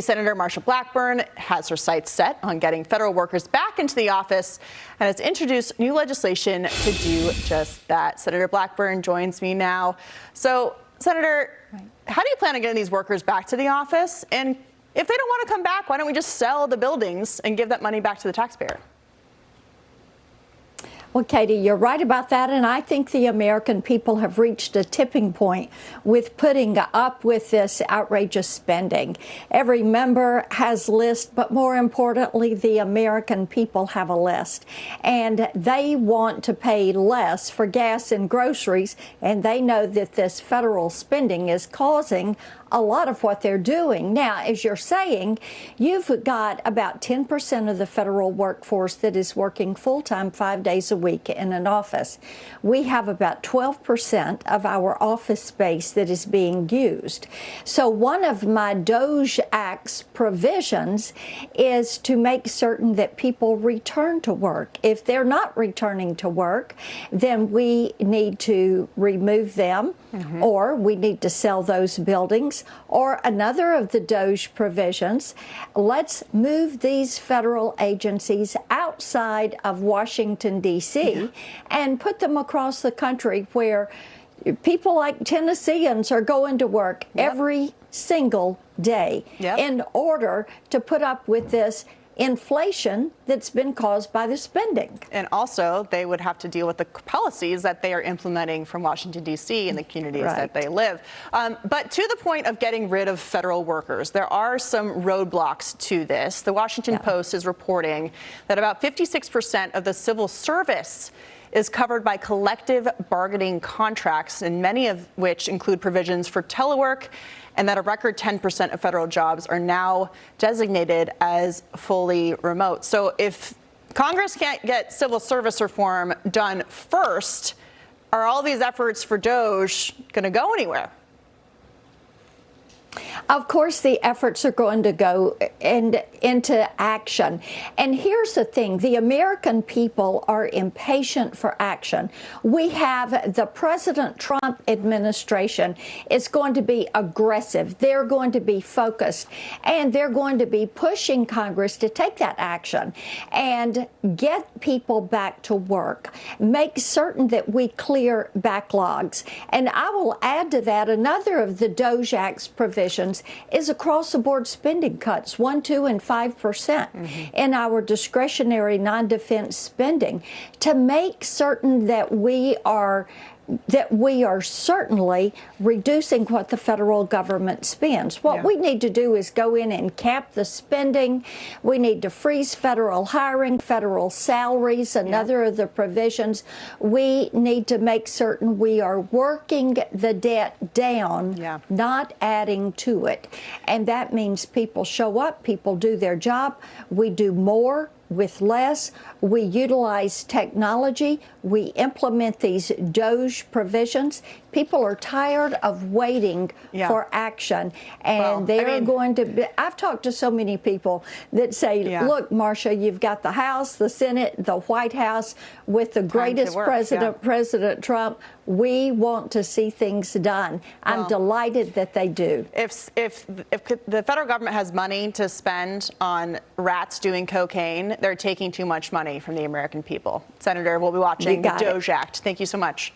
Senator Marsha Blackburn has her sights set on getting federal workers back into the office and has introduced new legislation to do just that. Senator Blackburn joins me now. So, Senator, how do you plan on getting these workers back to the office? And if they don't want to come back, why don't we just sell the buildings and give that money back to the taxpayer? Well, Katie, you're right about that, and I think the American people have reached a tipping point with putting up with this outrageous spending. Every member has a list, but more importantly, the American people have a list, and they want to pay less for gas and groceries, and they know that this federal spending is causing a lot of what they're doing. Now, as you're saying, you've got about 10% of the federal workforce that is working full-time 5 days a week in an office. We have about 12% of our office space that is being used. So one of my DOGE Act's provisions is to make certain that people return to work. If they're not returning to work, then we need to remove them, or we need to sell those buildings. Or another of the DOGE provisions, let's move these federal agencies outside of Washington, D.C. and put them across the country where people like Tennesseans are going to work every single day in order to put up with this inflation that's been caused by the spending. And also, they would have to deal with the policies that they are implementing from Washington, D.C. and the communities that they live. But to the point of getting rid of federal workers, there are some roadblocks to this. The Washington Post is reporting that about 56% of the civil service is covered by collective bargaining contracts, and many of which include provisions for telework, and that a record 10% of federal jobs are now designated as fully remote. So if Congress can't get civil service reform done first, are all these efforts for DOGE going to go anywhere? Of course, the efforts are going to go into action. And here's the thing. The American people are impatient for action. We have the President Trump administration is going to be aggressive. They're going to be focused, and they're going to be pushing Congress to take that action and get people back to work, make certain that we clear backlogs. And I will add to that, another of the DOGE Act's provisions is across-the-board spending cuts, 1%, 2%, and 5% in our discretionary non-defense spending, to make certain that we are certainly reducing what the federal government spends. What we need to do is go in and cap the spending. We need to freeze federal hiring, federal salaries, another of the provisions. We need to make certain we are working the debt down, not adding to it. And that means people show up, people do their job, we do more with less, we utilize technology, we implement these DOGE provisions. People are tired of waiting for action, and they're going to be, I've talked to so many people that say, look, Marsha, you've got the House, the Senate, the White House with the greatest president, President Trump. We want to see things done. I'm delighted that they do. If the federal government has money to spend on rats doing cocaine, they're taking too much money from the American people. Senator, we'll be watching the DOGE Act. Thank you so much.